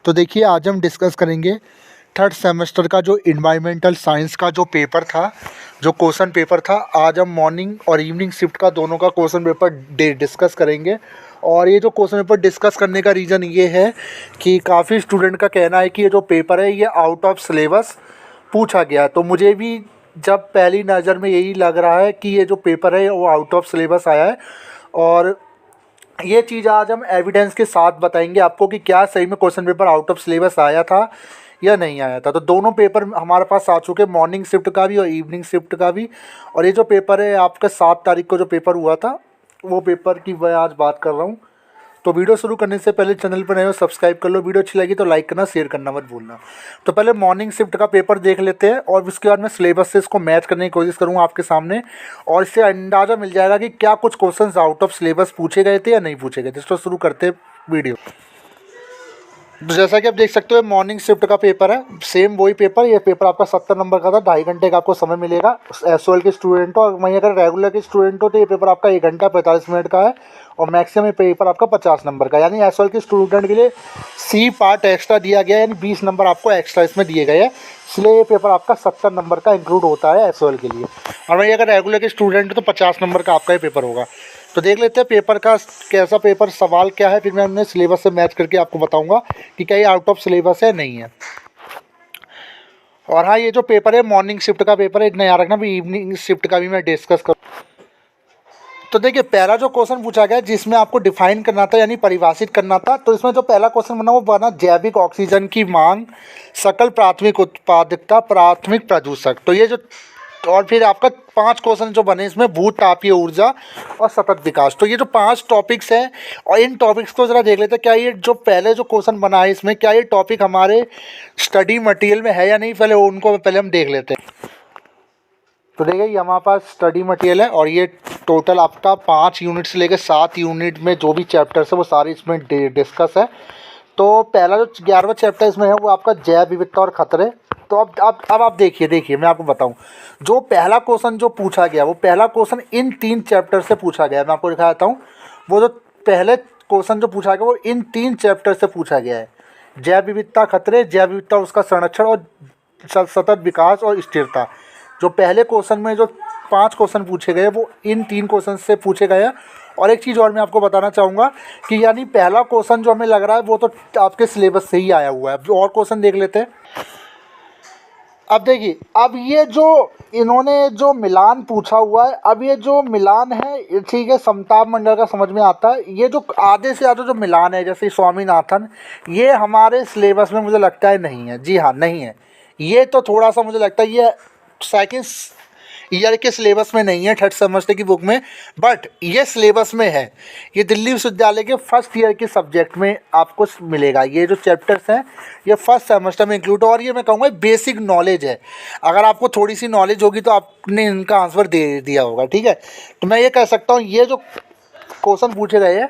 तो देखिए आज हम डिस्कस करेंगे थर्ड सेमेस्टर का जो इन्वायरमेंटल साइंस का जो पेपर था, जो क्वेश्चन पेपर था। आज हम मॉर्निंग और इवनिंग शिफ्ट का दोनों का क्वेश्चन पेपर डिस्कस करेंगे। और ये जो क्वेश्चन पेपर डिस्कस करने का रीज़न ये है कि काफ़ी स्टूडेंट का कहना है कि ये जो पेपर है ये आउट ऑफ सिलेबस पूछा गया। तो मुझे भी जब पहली नज़र में यही लग रहा है कि ये जो पेपर है वो आउट ऑफ सिलेबस आया है। और ये चीज़ आज हम एविडेंस के साथ बताएंगे आपको कि क्या सही में question paper out of syllabus आया था या नहीं आया था। तो दोनों पेपर हमारे पास आ चुके, मॉर्निंग शिफ्ट का भी और इवनिंग शिफ्ट का भी। और ये जो पेपर है आपका 7 तारीख को जो पेपर हुआ था, वो पेपर की मैं आज बात कर रहा हूँ। तो वीडियो शुरू करने से पहले चैनल पर नए हो सब्सक्राइब कर लो, वीडियो अच्छी लगी तो लाइक करना, शेयर करना मत भूलना। तो पहले मॉर्निंग शिफ्ट का पेपर देख लेते हैं और उसके बाद मैं सिलेबस से इसको मैच करने की कोशिश करूँगा आपके सामने, और इससे अंदाज़ा मिल जाएगा कि क्या कुछ क्वेश्चंस आउट ऑफ सिलेबस पूछे गए थे या नहीं पूछे गए थे। तो शुरू करते हैं वीडियो। तो जैसा कि आप देख सकते हो मॉर्निंग शिफ्ट का पेपर है, सेम वही पेपर। ये पेपर आपका 70 नंबर का था, 2.5 घंटे का आपको समय मिलेगा एसओएल के स्टूडेंट हो। और वहीं अगर रेगुलर के स्टूडेंट हो तो ये पेपर आपका 1 घंटा 45 मिनट का है और मैक्सिमम ये पेपर आपका 50 नंबर का। यानी एसओएल के स्टूडेंट के लिए सी पार्ट एक्स्ट्रा दिया गया है, यानी 20 नंबर आपको एक्स्ट्रा इसमें दिए गए हैं। इसलिए ये पेपर आपका 70 नंबर का इंक्लूड होता है एसओएल के लिए। और वहीं अगर रेगुलर के स्टूडेंट हो तो 50 नंबर का आपका ये पेपर होगा। तो देख लेते हैं पेपर का कैसा पेपर, सवाल क्या है, फिर मैं अपने सिलेबस से मैच करके आपको बताऊंगा कि क्या ये आउट ऑफ सिलेबस है नहीं है। और हाँ, ये जो पेपर है मॉर्निंग शिफ्ट का पेपर है, इतना याद रखना भी इवनिंग शिफ्ट का भी मैं डिस्कस करूँ। तो देखिए पहला जो क्वेश्चन पूछा गया जिसमें आपको डिफाइन करना था यानी परिभाषित करना था, तो इसमें जो पहला क्वेश्चन बना वो बना जैविक ऑक्सीजन की मांग, सकल प्राथमिक उत्पादकता, प्राथमिक प्रदूषक। तो ये जो, और फिर आपका 5 क्वेश्चन जो बने इसमें भू तापीय ऊर्जा और सतत विकास। तो ये जो 5 टॉपिक्स हैं और इन टॉपिक्स को ज़रा देख लेते हैं, क्या ये जो पहले जो क्वेश्चन बना है इसमें क्या ये टॉपिक हमारे स्टडी मटेरियल में है या नहीं, पहले उनको पहले हम देख लेते हैं। तो देखिए ये हमारे पास स्टडी मटेरियल है और ये टोटल आपका 5 यूनिट से लेकर 7 यूनिट में जो भी चैप्टर्स है वो सारे इसमें डिस्कस है। तो पहला जो 11वां चैप्टर इसमें है वो आपका जैव विविधता और खतरे। तो अब आप देखिए मैं आपको बताऊं, जो पहला क्वेश्चन जो पूछा गया वो पहला क्वेश्चन इन 3 चैप्टर से पूछा गया है। मैं आपको दिखा देता हूँ, वो जो पहले क्वेश्चन जो पूछा गया वो इन 3 चैप्टर से पूछा गया है। जैव विविधता खतरे, जैव विविधता उसका संरक्षण और सतत विकास और स्थिरता। जो पहले क्वेश्चन में जो 5 क्वेश्चन पूछे गए वो इन 3 क्वेश्चन से पूछे गए हैं। और एक चीज़ और मैं आपको बताना चाहूँगा कि यानी पहला क्वेश्चन जो हमें लग रहा है वो तो आपके सिलेबस से ही आया हुआ है। और क्वेश्चन देख लेते हैं। अब देखिए, अब ये जो इन्होंने जो मिलान पूछा हुआ है, अब ये जो मिलान है ठीक है समताप मंडल का समझ में आता है। ये जो आधे से ज़्यादा जो मिलान है जैसे स्वामीनाथन, ये हमारे सिलेबस में मुझे लगता है नहीं है। जी हाँ, नहीं है। ये तो थोड़ा सा मुझे लगता है ये सेकंड ईयर के सिलेबस में नहीं है, थर्ड सेमेस्टर की बुक में, बट ये सिलेबस में है। ये दिल्ली विश्वविद्यालय के फर्स्ट ईयर के सब्जेक्ट में आपको मिलेगा। ये जो चैप्टर्स हैं ये फर्स्ट सेमेस्टर में इंक्लूड, और ये मैं कहूँगा बेसिक नॉलेज है। अगर आपको थोड़ी सी नॉलेज होगी तो आपने इनका आंसर दे दिया होगा। ठीक है, तो मैं ये कह सकता हूँ ये जो क्वेश्चन पूछे गए हैं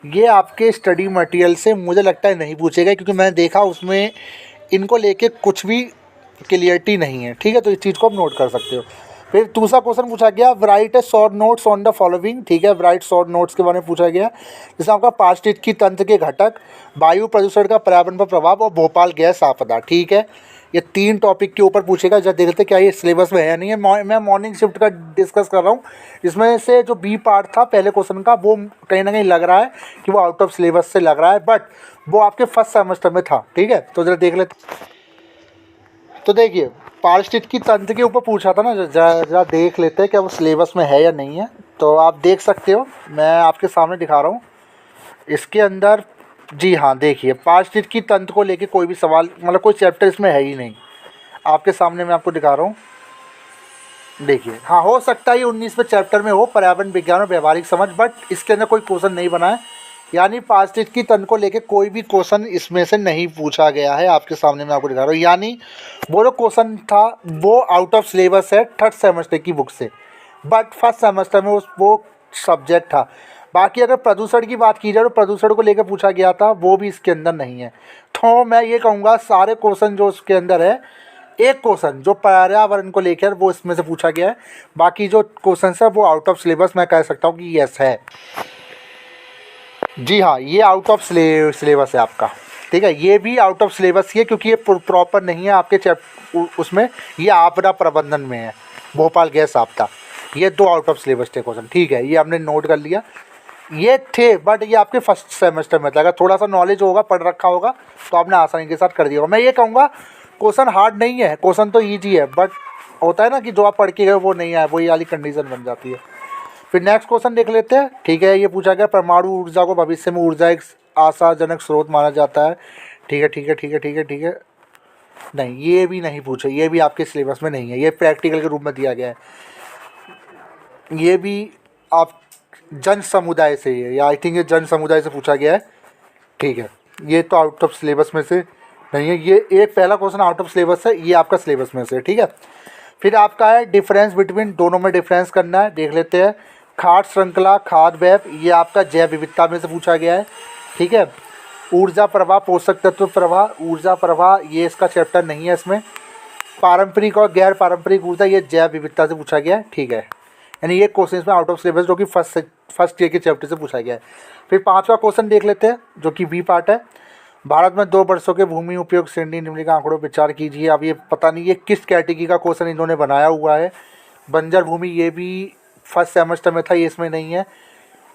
ये आपके स्टडी मटेरियल से मुझे लगता है नहीं पूछे गए, क्योंकि मैंने देखा उसमें इनको लेके कुछ भी क्लियरिटी नहीं है। ठीक है, तो इस चीज़ को आप नोट कर सकते हो। फिर दूसरा क्वेश्चन पूछा गया right A short notes on the following. ठीक है, राइट शॉर्ट नोट्स के बारे में पूछा गया, जिसमें आपका पारिस्थितिकी तंत्र के घटक, वायु प्रदूषण का पर्यावरण पर प्रभाव और भोपाल गैस आपदा। ठीक है, ये 3 टॉपिक के ऊपर पूछेगा। जब देखते क्या ये सिलेबस में है या नहीं है। मैं मॉर्निंग शिफ्ट का डिस्कस कर रहा हूँ, इसमें से जो बी पार्ट था पहले क्वेश्चन का वो कहीं ना कहीं लग रहा है कि वो आउट ऑफ सिलेबस से लग रहा है, बट वो आपके फर्स्ट सेमेस्टर में था। ठीक है, तो जरा देख लेते। तो देखिए पारिस्थितिकी तंत्र के ऊपर पूछा था ना, जरा देख लेते हैं क्या वो सिलेबस में है या नहीं है। तो आप देख सकते हो, मैं आपके सामने दिखा रहा हूँ इसके अंदर। जी हाँ, देखिए पारिस्थितिकी तंत्र को लेके कोई भी सवाल मतलब कोई चैप्टर इसमें है ही नहीं। आपके सामने मैं आपको दिखा रहा हूँ, देखिए। हाँ, हो सकता है ये 19वें चैप्टर में हो, पर्यावरण विज्ञान और व्यवहारिक समझ, बट इसके अंदर कोई क्वेश्चन नहीं बना है। यानी पारिस्थितिकी तंत्र को लेके कोई भी क्वेश्चन इसमें से नहीं पूछा गया है। आपके सामने मैं आपको दिखा रहा हूँ, यानी वो जो क्वेश्चन था वो आउट ऑफ सिलेबस है थर्ड सेमेस्टर की बुक से, बट फर्स्ट सेमेस्टर में वो सब्जेक्ट था। बाकी अगर प्रदूषण की बात की जाए तो प्रदूषण को लेकर पूछा गया था, वो भी इसके अंदर नहीं है। तो मैं ये कहूँगा सारे क्वेश्चन जो उसके अंदर है, एक क्वेश्चन जो पर्यावरण को लेकर वो इसमें से पूछा गया है, बाकी जो क्वेश्चन है वो आउट ऑफ सिलेबस मैं कह सकता हूँ कि यस है। जी हाँ, ये आउट ऑफ सिलेबस है आपका। ठीक है, ये भी आउट ऑफ सिलेबस ही है क्योंकि ये प्रॉपर नहीं है आपके उसमें, ये आपदा प्रबंधन में है, भोपाल गैस आपदा। ये 2 आउट ऑफ सिलेबस थे क्वेश्चन, ठीक है, ये हमने नोट कर लिया। ये थे बट ये आपके फर्स्ट सेमेस्टर में था। अगर थोड़ा सा नॉलेज होगा, पढ़ रखा होगा, तो आपने आसानी के साथ कर दिया होगा। मैं ये कहूँगा क्वेश्चन हार्ड नहीं है, क्वेश्चन तो ईजी है, बट होता है ना कि जो आप पढ़ के गए वो नहीं आया, वही वाली कंडीशन बन जाती है। फिर नेक्स्ट क्वेश्चन देख लेते हैं। ठीक है, ये पूछा गया परमाणु ऊर्जा को भविष्य में ऊर्जा एक आशाजनक स्रोत माना जाता है। ठीक है ठीक है ठीक है ठीक है ठीक है, नहीं ये भी नहीं पूछे, ये भी आपके सिलेबस में नहीं है, ये प्रैक्टिकल के रूप में दिया गया है। ये भी आप जन समुदाय से है, या आई थिंक ये जन समुदाय से पूछा गया है। ठीक है, ये तो आउट ऑफ सिलेबस में से नहीं है। ये एक पहला क्वेश्चन आउट ऑफ सिलेबस है, ये आपका सिलेबस में से। ठीक है, फिर आपका है डिफरेंस बिटवीन, दोनों में डिफरेंस करना है, देख लेते हैं। खाद्य श्रृंखला, खाद्य वेब, ये आपका जैव विविधता में से पूछा गया है। ठीक है, ऊर्जा प्रवाह, पोषक तत्व प्रवाह, ऊर्जा प्रवाह, ये इसका चैप्टर नहीं है इसमें। पारंपरिक और गैर पारंपरिक ऊर्जा, ये जैव विविधता से पूछा गया है। ठीक है, यानी ये क्वेश्चन इसमें आउट ऑफ सिलेबस जो कि फर्स्ट ईयर के चैप्टर से पूछा गया है। फिर 5वां क्वेश्चन देख लेते हैं जो कि बी पार्ट है। भारत में 2 वर्षों के भूमि उपयोग श्रेणी निम्नलिखित आंकड़ों पर विचार कीजिए। अब ये पता नहीं ये किस कैटेगरी का क्वेश्चन इन्होंने बनाया हुआ है। बंजर भूमि, ये भी फर्स्ट सेमेस्टर में था, ये इसमें नहीं है।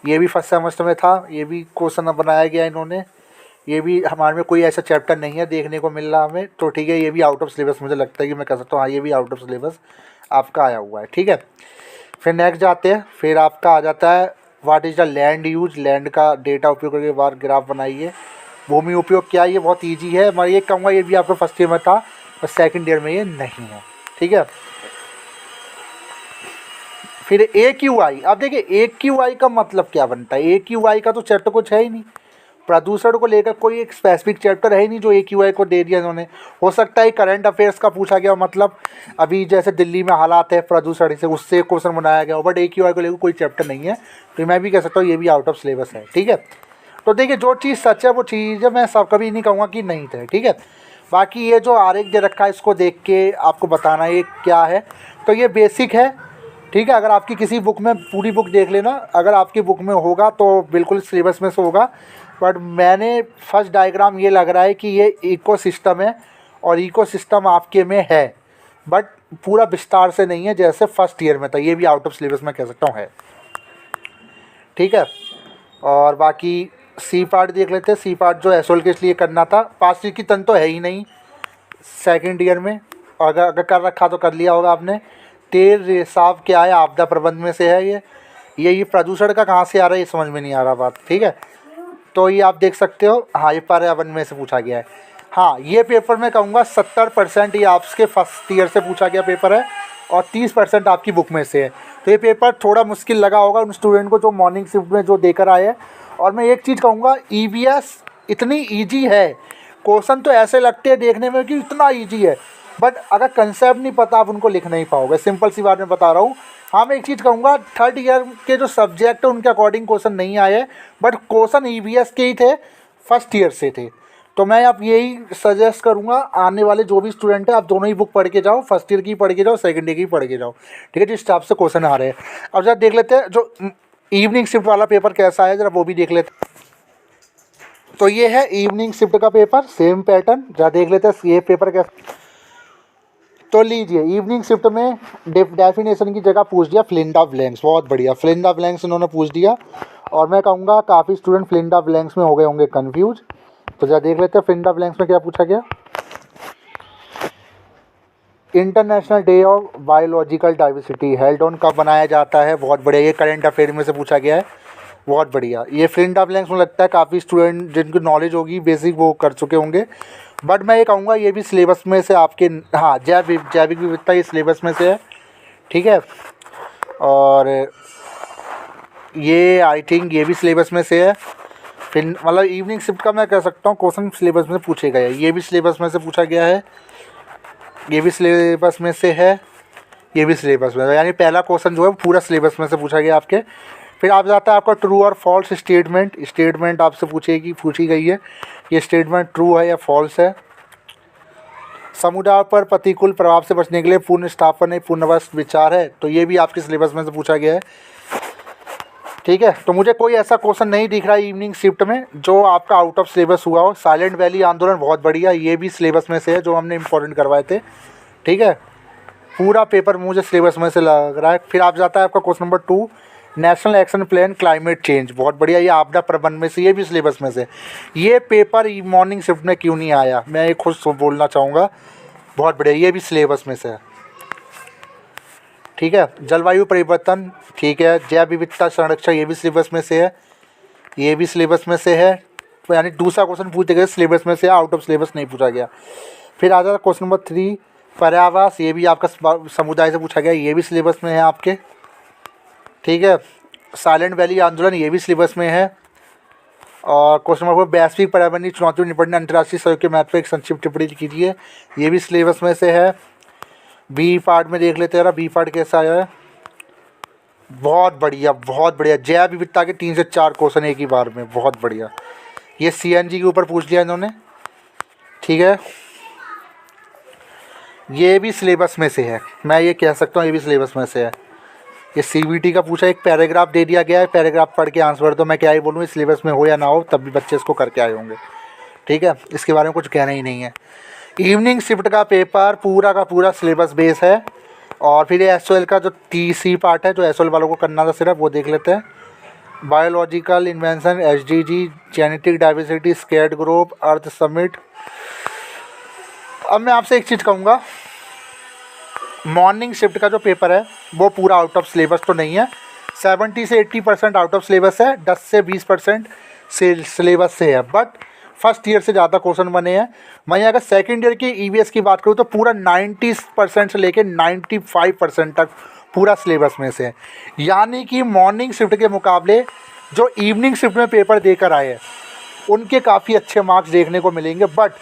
ये भी फर्स्ट सेमेस्टर में था, ये भी क्वेश्चन बनाया गया इन्होंने। ये भी हमारे में कोई ऐसा चैप्टर नहीं है देखने को मिल रहा हमें, तो ठीक है, ये भी आउट ऑफ सिलेबस मुझे लगता है कि मैं कह सकता हूँ, हाँ ये भी आउट ऑफ सिलेबस आपका आया हुआ है। ठीक है, फिर नेक्स्ट जाते हैं। फिर आपका आ जाता है what is the land use, land का डेटा उपयोग करके बार ग्राफ बनाइए। भूमि उपयोग क्या है, ये बहुत ईजी है, मैं ये कहूँगा ये भी आपका फर्स्ट ईयर में था और सेकेंड ईयर में ये नहीं है। ठीक है, फिर AQI। अब देखिए AQI का मतलब क्या बनता है। AQI का तो चैप्टर कुछ है ही नहीं, प्रदूषण को लेकर कोई एक स्पेसिफिक चैप्टर है ही नहीं जो AQI को दे दिया इन्होंने। हो सकता है करंट अफेयर्स का पूछा गया, मतलब अभी जैसे दिल्ली में हालात है प्रदूषण से, उससे क्वेश्चन बनाया गया हो, बट AQI को लेकर कोई चैप्टर नहीं है, तो मैं भी कह सकता हूँ ये भी आउट ऑफ सिलेबस है। ठीक है, तो देखिए जो चीज़ सच है वो चीज़ है, मैं सब कभी नहीं कहूँगा कि नहीं थे। ठीक है, बाकी ये जो आरेख दे रखा है इसको देख के आपको बताना ये क्या है, तो ये बेसिक है। ठीक है, अगर आपकी किसी बुक में, पूरी बुक देख लेना, अगर आपकी बुक में होगा तो बिल्कुल सिलेबस में से होगा, बट मैंने फर्स्ट डायग्राम ये लग रहा है कि ये इकोसिस्टम है और इकोसिस्टम आपके में है, बट पूरा विस्तार से नहीं है जैसे फर्स्ट ईयर में था। ये भी आउट ऑफ सिलेबस में कह सकता हूँ है। ठीक है, और बाकी सी पार्ट देख लेते हैं। सी पार्ट जो एसओल के लिए करना था, पास की तन तो है ही नहीं सेकेंड ईयर में, और अगर कर रखा तो कर लिया होगा आपने। तेल रिसाव क्या है, आपदा प्रबंध में से है। ये प्रदूषण का कहाँ से आ रहा है ये समझ में नहीं आ रहा बात। ठीक है, तो ये आप देख सकते हो, हाँ ये पर्यावरण में से पूछा गया है। हाँ, ये पेपर मैं कहूँगा 70% ये आपके फर्स्ट ईयर से पूछा गया पेपर है और 30% आपकी बुक में से है। तो ये पेपर थोड़ा मुश्किल लगा होगा उन स्टूडेंट को जो मॉर्निंग शिफ्ट में जो देकर आए हैं। और मैं एक चीज़ कहूँगा, EVS इतनी ईजी है, क्वेश्चन तो ऐसे लगते हैं देखने में कि इतना ईजी है, बट अगर कंसेप्ट नहीं पता आप उनको लिख नहीं पाओगे। सिंपल सी बात मैं बता रहा हूँ। हाँ, मैं एक चीज़ कहूँगा, थर्ड ईयर के जो सब्जेक्ट है उनके अकॉर्डिंग क्वेश्चन नहीं आए, बट क्वेश्चन EVS के ही थे, फर्स्ट ईयर से थे। तो मैं अब यही सजेस्ट करूँगा, आने वाले जो भी स्टूडेंट है आप दोनों ही बुक पढ़ के जाओ, फर्स्ट ईयर की पढ़ के जाओ, सेकंड ईयर की पढ़ के जाओ। ठीक है, जिस हिसाब से क्वेश्चन आ रहे हैं। अब जरा देख लेते हैं जो इवनिंग शिफ्ट वाला पेपर कैसा है, ज़रा वो भी देख लेते हैं। तो ये है इवनिंग शिफ्ट का पेपर, सेम पैटर्न, जरा देख लेते हैं ये पेपर कैसा। तो लीजिए, इवनिंग शिफ्ट में डेफिनेशन की जगह पूछ दिया फ्लिंडा ब्लैंक्स, बहुत बढ़िया, फ्लिंडा ब्लैंक्स इन्होंने पूछ दिया। और मैं कहूँगा काफ़ी स्टूडेंट फ्लिंडा ब्लैंक्स में हो गए होंगे कन्फ्यूज। तो जरा देख लेते हैं फ्लिंडा ब्लैंक्स में क्या पूछा गया। International day of biological diversity held on कब बनाया जाता है, बहुत बढ़िया, ये करंट अफेयर में से पूछा गया है, बहुत बढ़िया। ये फ्लिंडा ब्लैंक्स में लगता है काफ़ी स्टूडेंट जिनको नॉलेज होगी बेसिक वो कर चुके होंगे, बट मैं ये कहूँगा ये भी सिलेबस में से आपके, हाँ जैविक विविधता ये सिलेबस में से है। ठीक है, और ये आई थिंक ये भी सिलेबस में से है। फिर मतलब इवनिंग शिफ्ट का मैं कह सकता हूँ क्वेश्चन सिलेबस में पूछे गए हैं, ये भी सिलेबस में से पूछा गया है, ये भी सिलेबस में से है, ये भी सिलेबस में, यानी पहला क्वेश्चन जो है पूरा सिलेबस में से पूछा गया आपके। फिर आप जाता है आपका ट्रू और फॉल्स स्टेटमेंट आपसे पूछी गई है, ये स्टेटमेंट ट्रू है या फॉल्स है। समुदाय पर प्रतिकूल प्रभाव से बचने के लिए पुनर्स्थापन एक पुनर्वस विचार है, तो ये भी आपके सिलेबस में से पूछा गया है। ठीक है, तो मुझे कोई ऐसा क्वेश्चन नहीं दिख रहा है इवनिंग शिफ्ट में जो आपका आउट ऑफ सिलेबस हुआ हो। साइलेंट वैली आंदोलन बहुत बढ़िया, ये भी सिलेबस में से है जो हमने इंपॉर्टेंट करवाए थे। ठीक है, पूरा पेपर मुझे सिलेबस में से लग रहा है। फिर आप जाता है आपका question number 2, national action plan climate change, बहुत बढ़िया, ये आपदा प्रबंधन में से, ये भी सिलेबस में से। ये पेपर मॉर्निंग शिफ्ट में क्यों नहीं आया, मैं ये खुद बोलना चाहूँगा, बहुत बढ़िया, ये भी सिलेबस में से है। ठीक है, जलवायु परिवर्तन, ठीक है, जैव विविधता संरक्षण, ये भी सिलेबस में से है, ये भी सिलेबस में से है। तो यानी दूसरा क्वेश्चन पूछे गए सिलेबस में से, आउट ऑफ सिलेबस नहीं पूछा गया। फिर आ जाता क्वेश्चन नंबर 3, पर्यावास, ये भी आपका समुदाय से पूछा गया, ये भी सिलेबस में है आपके। ठीक है, साइलेंट वैली आंदोलन, ये भी सिलेबस में है। और क्वेश्चन नंबर 4, वैश्विक पर्यावरणीय चुनौतियों निपटने अंतर्राष्ट्रीय सहयोग के महत्व एक संक्षिप्त टिप्पणी कीजिए, ये भी सिलेबस में से है। बी पार्ट में देख लेते हैं, बी पार्ट कैसा आया है, बहुत बढ़िया, बहुत बढ़िया, जैव विविधता के 3 से 4 क्वेश्चन एक ही बार में, बहुत बढ़िया। ये CNG के ऊपर पूछ लिया इन्होंने। ठीक है, ये भी सिलेबस में से है, मैं ये कह सकता हूँ, ये भी सिलेबस में से है। ये CBT का पूछा, एक पैराग्राफ दे दिया गया है, पैराग्राफ पढ़ के आंसर दो, मैं क्या ही बोलूँ, इस सिलेबस में हो या ना हो तब भी बच्चे इसको करके आए होंगे। ठीक है, इसके बारे में कुछ कहना ही नहीं है। इवनिंग शिफ्ट का पेपर पूरा का पूरा सिलेबस बेस है। और फिर ये SOL का जो TC पार्ट है, जो SOL वालों को करना था सिर्फ, वो देख लेते हैं। Biological invention, SDG, genetic diversity, sacred grove, Earth summit. अब मैं आपसे एक चीज़ कहूँगा, मॉर्निंग शिफ्ट का जो पेपर है वो पूरा आउट ऑफ सिलेबस तो नहीं है, 70 से 80% आउट ऑफ सिलेबस है, 10 से 20% सिलेबस से है। बट फर्स्ट ईयर से ज़्यादा क्वेश्चन बने हैं। वहीं अगर सेकंड ईयर की EVS की बात करूँ तो पूरा 90% से लेकर 95% तक पूरा सिलेबस में से है। यानी कि मॉर्निंग शिफ्ट के मुकाबले जो इवनिंग शिफ्ट में पेपर देकर आए हैं उनके काफ़ी अच्छे मार्क्स देखने को मिलेंगे। बट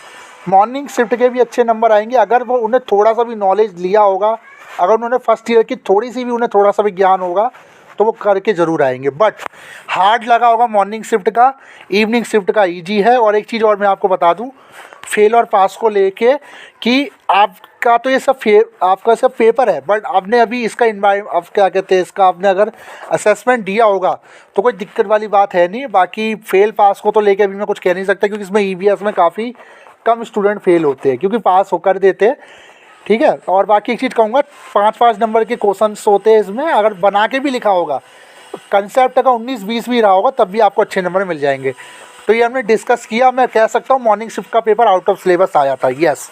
मॉर्निंग शिफ्ट के भी अच्छे नंबर आएंगे अगर वो उन्हें थोड़ा सा भी नॉलेज लिया होगा, अगर उन्होंने फर्स्ट ईयर की थोड़ी सी भी, उन्हें थोड़ा सा भी ज्ञान होगा तो वो करके ज़रूर आएंगे। बट हार्ड लगा होगा मॉर्निंग शिफ्ट का, इवनिंग शिफ्ट का ईजी है। और एक चीज़ और मैं आपको बता दूं, फेल और पास को लेके कि आपका तो ये सब आपका सब पेपर है, बट आपने अभी इसका अब क्या कहते हैं, इसका आपने अगर असेसमेंट दिया होगा तो कोई दिक्कत वाली बात है नहीं। बाकी फेल पास को तो लेके अभी मैं कुछ कह नहीं सकता, क्योंकि इसमें EVS में काफ़ी कम स्टूडेंट फेल होते हैं, क्योंकि पास होकर देते हैं। ठीक है, और बाकी एक चीज़ कहूँगा, 5-5 नंबर के क्वेश्चंस होते हैं इसमें, अगर बना के भी लिखा होगा, कंसेप्ट का 19-20 भी रहा होगा, तब भी आपको अच्छे नंबर मिल जाएंगे। तो ये हमने डिस्कस किया, मैं कह सकता हूँ मॉर्निंग शिफ्ट का पेपर आउट ऑफ सिलेबस आया था, यस।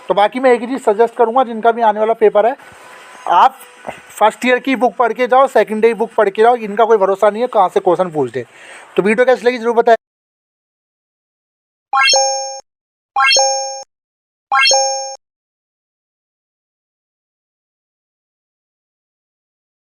तो बाकी मैं एक ही चीज़ सजेस्ट करूँगा, जिनका भी आने वाला पेपर है, आप फर्स्ट ईयर की बुक पढ़ के जाओ, सेकेंड ईयर बुक पढ़ के जाओ, इनका कोई भरोसा नहीं है कहाँ से क्वेश्चन पूछ दे। तो वीडियो कैसी लगी जरूर बताएं।